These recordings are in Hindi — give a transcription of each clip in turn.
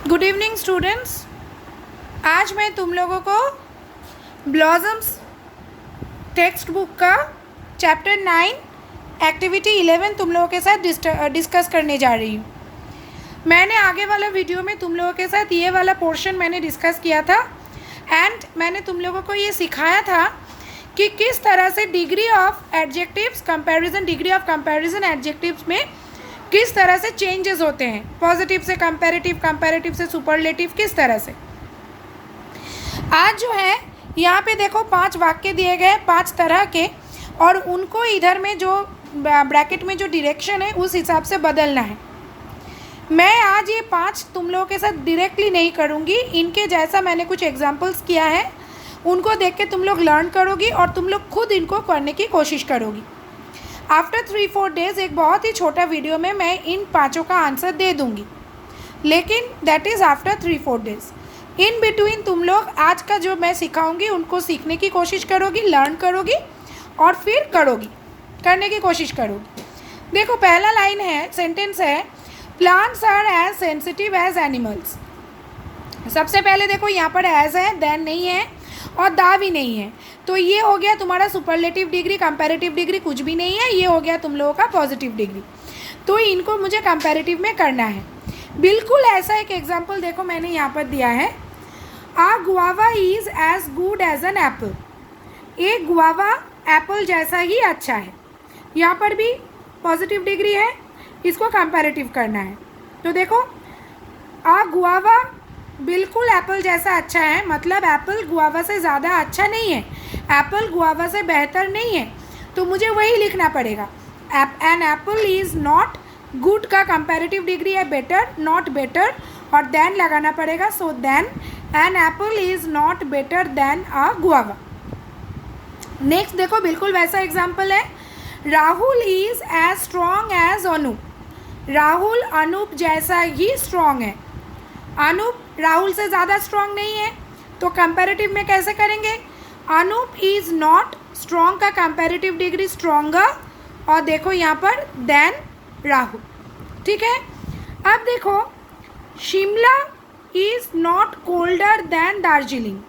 Good evening students. आज मैं तुम लोगों को ब्लॉसम्स टेक्स्ट बुक का चैप्टर 9 एक्टिविटी 11 तुम लोगों के साथ डिस्कस करने जा रही हूँ। मैंने आगे वाला वीडियो में तुम लोगों के साथ ये वाला पोर्शन मैंने डिस्कस किया था एंड मैंने तुम लोगों को ये सिखाया था कि किस तरह से degree of adjectives comparison, degree of comparison adjectives में किस तरह से चेंजेस होते हैं, पॉजिटिव से कंपैरेटिव, कंपैरेटिव से सुपरलेटिव, किस तरह से। आज जो है यहाँ पे देखो 5 वाक्य दिए गए 5 तरह के, और उनको इधर में जो ब्रैकेट में जो डायरेक्शन है उस हिसाब से बदलना है। मैं आज ये 5 तुम लोगों के साथ डायरेक्टली नहीं करूँगी, इनके जैसा मैंने कुछ एग्जाम्पल्स किया है, उनको देख के तुम लोग लर्न करोगी और तुम लोग खुद इनको करने की कोशिश करोगी। आफ्टर 3-4 डेज़ एक बहुत ही छोटा वीडियो में मैं इन 5 का आंसर दे दूँगी, लेकिन that is after 3-4 days. In between तुम लोग आज का जो मैं सिखाऊंगी उनको सीखने की कोशिश करोगी, लर्न करोगी और फिर करने की कोशिश करोगी। देखो पहला लाइन है, सेंटेंस है, plants are as sensitive as animals. सबसे पहले देखो यहाँ पर एज है, देन नहीं है और दा भी नहीं है, तो ये हो गया तुम्हारा सुपरलेटिव डिग्री, कंपैरेटिव डिग्री कुछ भी नहीं है, ये हो गया तुम लोगों का पॉजिटिव डिग्री। तो इनको मुझे कंपैरेटिव में करना है। बिल्कुल ऐसा एक एग्जांपल देखो मैंने यहाँ पर दिया है, a guava is as good as an apple. एक गुआवा एप्पल जैसा ही अच्छा है। यहाँ पर भी पॉजिटिव डिग्री है, इसको कंपैरेटिव करना है। तो देखो आ गुआवा बिल्कुल एप्पल जैसा अच्छा है, मतलब एप्पल गुआवा से ज़्यादा अच्छा नहीं है, एप्पल गुआवा से बेहतर नहीं है, तो मुझे वही लिखना पड़ेगा। An apple is not good का कंपैरेटिव डिग्री है बेटर, नॉट बेटर, और देन लगाना पड़ेगा। So then an apple is not better than a guava. Next देखो बिल्कुल वैसा एग्जाम्पल है, Rahul is as strong as Anup. Rahul Anup जैसा ही स्ट्रॉन्ग है, अनूप राहुल से ज़्यादा स्ट्रॉन्ग नहीं है, तो कंपैरेटिव में कैसे करेंगे। अनूप इज़ नॉट स्ट्रॉन्ग का कंपैरेटिव डिग्री स्ट्रॉन्गर, और देखो यहाँ पर देन राहुल। ठीक है, अब देखो Shimla is not colder than Darjeeling.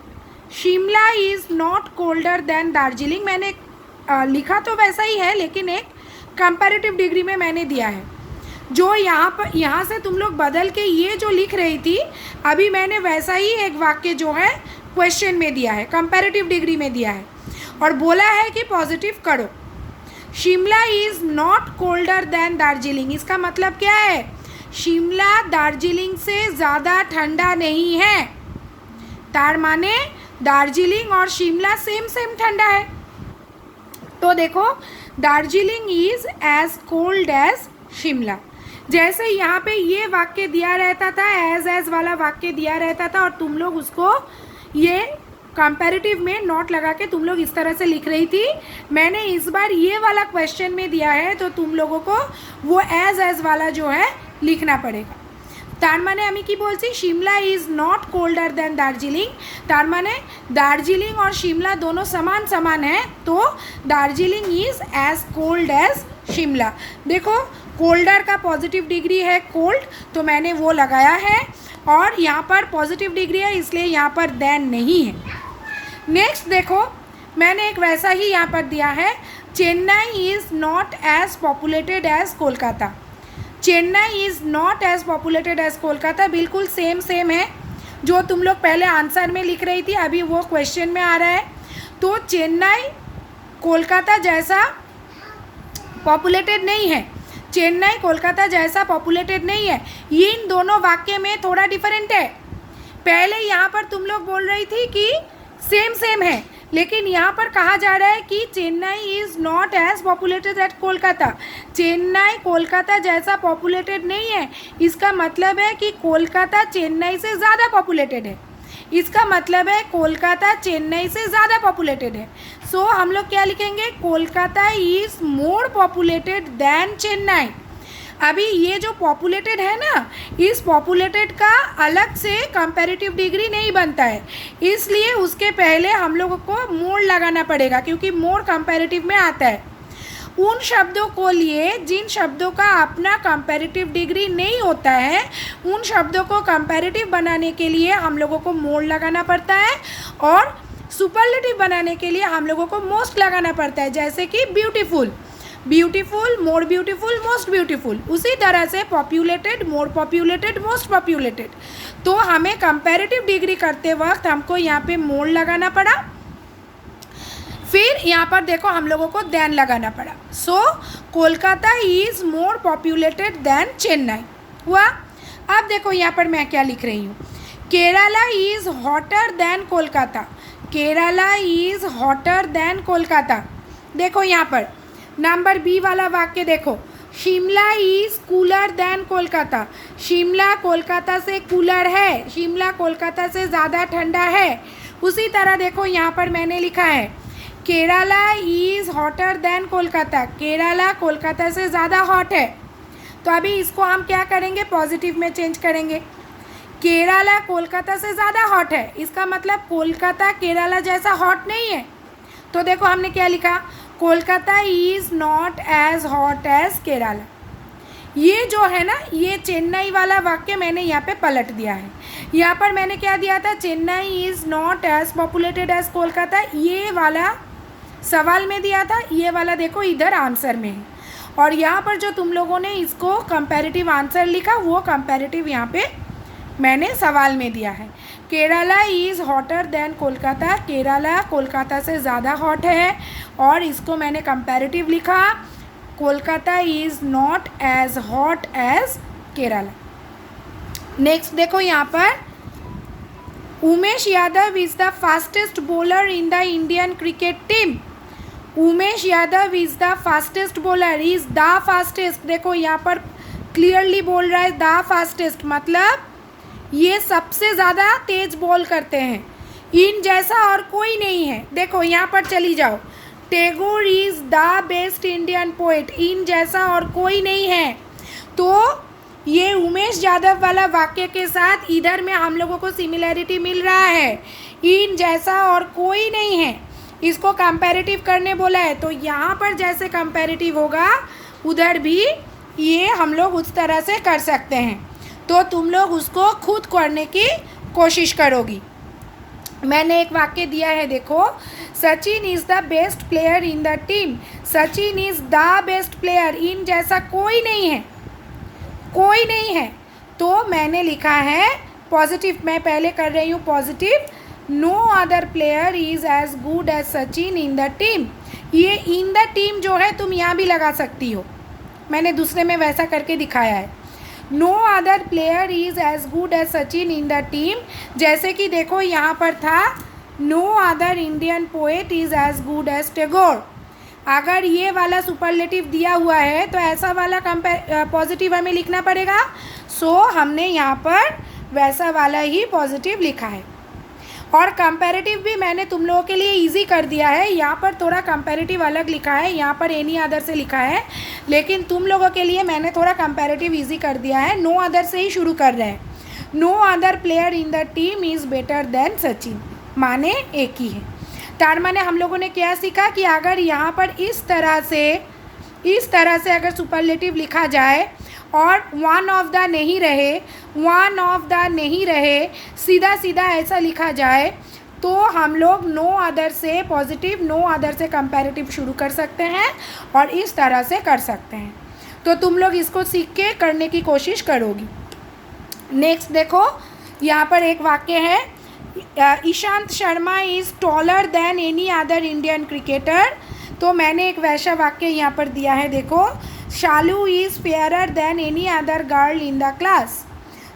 Shimla is not colder than Darjeeling मैंने लिखा तो वैसा ही है, लेकिन एक कंपैरेटिव डिग्री में मैंने दिया है। जो यहाँ से तुम लोग बदल के ये जो लिख रही थी, अभी मैंने वैसा ही एक वाक्य जो है क्वेश्चन में दिया है, कंपैरेटिव डिग्री में दिया है, और बोला है कि पॉजिटिव करो। Shimla is not colder than Darjeeling, इसका मतलब क्या है, शिमला दार्जिलिंग से ज़्यादा ठंडा नहीं है। तार माने दार्जिलिंग और शिमला सेम सेम ठंडा है। तो देखो Darjeeling is as cold as Shimla. जैसे यहाँ पे ये वाक्य दिया रहता था, एज वाला वाक्य दिया रहता था, और तुम लोग उसको ये कंपैरेटिव में नॉट लगा के तुम लोग इस तरह से लिख रही थी। मैंने इस बार ये वाला क्वेश्चन में दिया है, तो तुम लोगों को वो एज वाला जो है लिखना पड़ेगा। तार माने আমি কি বলছি, Shimla is not colder than Darjeeling, तार माने दार्जिलिंग और शिमला दोनों समान समान है, तो Darjeeling is as cold as Shimla. देखो कोल्डर का पॉजिटिव डिग्री है कोल्ड, तो मैंने वो लगाया है, और यहाँ पर पॉजिटिव डिग्री है इसलिए यहाँ पर देन नहीं है। नेक्स्ट देखो मैंने एक वैसा ही यहाँ पर दिया है, Chennai is not as populated as Kolkata. Chennai is not as populated as Kolkata बिल्कुल सेम है, जो तुम लोग पहले आंसर में लिख रही थी अभी वो क्वेश्चन में आ रहा है। तो चेन्नई कोलकाता जैसा पॉपुलेटेड नहीं है, चेन्नई कोलकाता जैसा पॉपुलेटेड नहीं है। ये इन दोनों वाक्य में थोड़ा डिफरेंट है। पहले यहाँ पर तुम लोग बोल रही थी कि सेम है, लेकिन यहाँ पर कहा जा रहा है कि Chennai is not as populated at Kolkata. Chennai Kolkata जैसा पॉपुलेटेड नहीं है, इसका मतलब है कि कोलकाता चेन्नई से ज़्यादा पॉपुलेटेड है। इसका मतलब है कोलकाता चेन्नई से ज़्यादा पॉपुलेटेड है। सो हम लोग क्या लिखेंगे, Kolkata is more populated than Chennai. अभी ये जो पॉपुलेटेड है ना, इस पॉपुलेटेड का अलग से कंपैरेटिव डिग्री नहीं बनता है, इसलिए उसके पहले हम लोगों को मोर लगाना पड़ेगा, क्योंकि मोर कंपैरेटिव में आता है। उन शब्दों को लिए जिन शब्दों का अपना कंपैरेटिव डिग्री नहीं होता है, उन शब्दों को कंपैरेटिव बनाने के लिए हम लोगों को मोर लगाना पड़ता है और सुपरलेटिव बनाने के लिए हम लोगों को मोस्ट लगाना पड़ता है। जैसे कि beautiful, beautiful, more beautiful, most beautiful. उसी तरह से पॉपुलेटेड, मोर पॉपुलेटेड, मोस्ट पॉपुलेटेड। तो हमें कंपैरेटिव डिग्री करते वक्त हमको यहाँ पे मोर लगाना पड़ा, फिर यहाँ पर देखो हम लोगों को देन लगाना पड़ा। So Kolkata is more populated than Chennai हुआ। अब देखो यहाँ पर मैं क्या लिख रही हूँ, Kerala is hotter than Kolkata, Kerala is hotter than Kolkata. देखो यहाँ पर नंबर बी वाला वाक्य देखो, Shimla is cooler than Kolkata, Shimla Kolkata से कूलर है, शिमला कोलकाता से ज़्यादा ठंडा है। उसी तरह देखो यहाँ पर मैंने लिखा है, Kerala is hotter than Kolkata, Kerala Kolkata से ज़्यादा हॉट है। तो अभी इसको हम क्या करेंगे, पॉजिटिव में चेंज करेंगे। केरला कोलकाता से ज़्यादा हॉट है, इसका मतलब कोलकाता केरला जैसा हॉट नहीं है। तो देखो हमने क्या लिखा, Kolkata is not as hot as Kerala. ये जो है ना, ये चेन्नई वाला वाक्य मैंने यहाँ पे पलट दिया है। यहाँ पर मैंने क्या दिया था, Chennai is not as populated as Kolkata, ये वाला सवाल में दिया था, ये वाला देखो इधर आंसर में है। और यहाँ पर जो तुम लोगों ने इसको कंपैरेटिव आंसर लिखा, वो कंपैरेटिव यहाँ पे मैंने सवाल में दिया है। Kerala is hotter than Kolkata, Kerala Kolkata से ज़्यादा हॉट है, और इसको मैंने कंपैरेटिव लिखा, Kolkata is not as hot as Kerala. Next देखो यहाँ पर, Umesh Yadav is the fastest bowler in the Indian cricket team, Umesh Yadav is the fastest bowler, is the fastest. देखो यहाँ पर क्लियरली बोल रहा है द फास्टेस्ट, मतलब ये सबसे ज़्यादा तेज बॉल करते हैं, इन जैसा और कोई नहीं है। देखो यहाँ पर चली जाओ, Tagore is the best Indian poet, इन जैसा और कोई नहीं है। तो ये उमेश यादव वाला वाक्य के साथ इधर में हम लोगों को सिमिलैरिटी मिल रहा है, इन जैसा और कोई नहीं है। इसको कंपैरेटिव करने बोला है, तो यहाँ पर जैसे कंपैरेटिव होगा उधर भी ये हम लोग उस तरह से कर सकते हैं। तो तुम लोग उसको खुद करने की कोशिश करोगी। मैंने एक वाक्य दिया है, देखो, Sachin is the best player in the team, Sachin is the best player, इन जैसा कोई नहीं है, कोई नहीं है। तो मैंने लिखा है पॉजिटिव, मैं पहले कर रही हूँ positive, no other player is as good as Sachin in the team. ये इन द टीम जो है तुम यहाँ भी लगा सकती हो, मैंने दूसरे में वैसा करके दिखाया है। No other player is as good as Sachin in the team, जैसे कि देखो यहाँ पर था, no other Indian poet is as good as Tagore. अगर ये वाला सुपरलेटिव दिया हुआ है तो ऐसा वाला पॉजिटिव हमें लिखना पड़ेगा। सो हमने यहाँ पर वैसा वाला ही पॉजिटिव लिखा है। और कंपैरेटिव भी मैंने तुम लोगों के लिए इजी कर दिया है, यहाँ पर थोड़ा कंपैरेटिव अलग लिखा है, यहाँ पर एनी अदर से लिखा है, लेकिन तुम लोगों के लिए मैंने थोड़ा कंपैरेटिव इजी कर दिया है। नो अदर से ही शुरू कर रहे हैं, no other player in the team is better than Sachin, माने एक ही है। तार माने हम लोगों ने क्या सीखा कि अगर यहाँ पर इस तरह से अगर सुपरलेटिव लिखा जाए और वन ऑफ द नहीं रहे, वन ऑफ द नहीं रहे, सीधा सीधा ऐसा लिखा जाए, तो हम लोग नो अदर से पॉजिटिव, नो अदर से कंपैरेटिव शुरू कर सकते हैं और इस तरह से कर सकते हैं। तो तुम लोग इसको सीख के करने की कोशिश करोगी। नेक्स्ट देखो, यहाँ पर एक वाक्य है, Ishant Sharma is taller than any other Indian cricketer. तो मैंने एक वैसा वाक्य यहाँ पर दिया है, देखो, Shalu is fairer than any other girl in the class,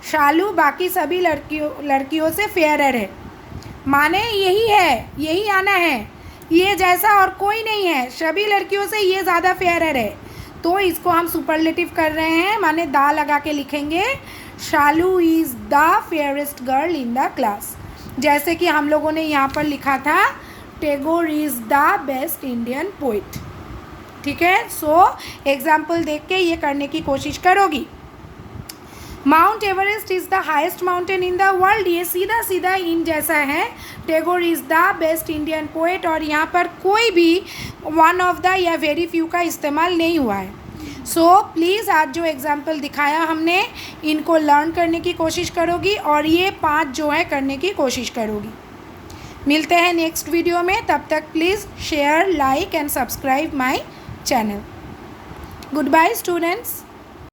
Shalu बाकी सभी लड़कियों से फेयरर है, माने यही है, यही आना है, ये जैसा और कोई नहीं है, सभी लड़कियों से ये ज़्यादा फेयरर है। तो इसको हम सुपरलेटिव कर रहे हैं, माने दा लगा के लिखेंगे, Shalu is the fairest girl in the class. जैसे कि हम लोगों ने यहाँ पर लिखा था, Tagore is the best Indian poet. ठीक है, सो एग्जाम्पल देख के ये करने की कोशिश करोगी। Mount Everest is the highest mountain in the world, ये सीधा सीधा इन जैसा है। Tagore is the best Indian poet, और यहाँ पर कोई भी वन ऑफ द या वेरी फ्यू का इस्तेमाल नहीं हुआ है। सो प्लीज़ आज जो एग्जाम्पल दिखाया हमने, इनको लर्न करने की कोशिश करोगी और ये 5 जो है करने की कोशिश करोगी। मिलते हैं नेक्स्ट वीडियो में, तब तक please share, like and subscribe my channel. Good bye students.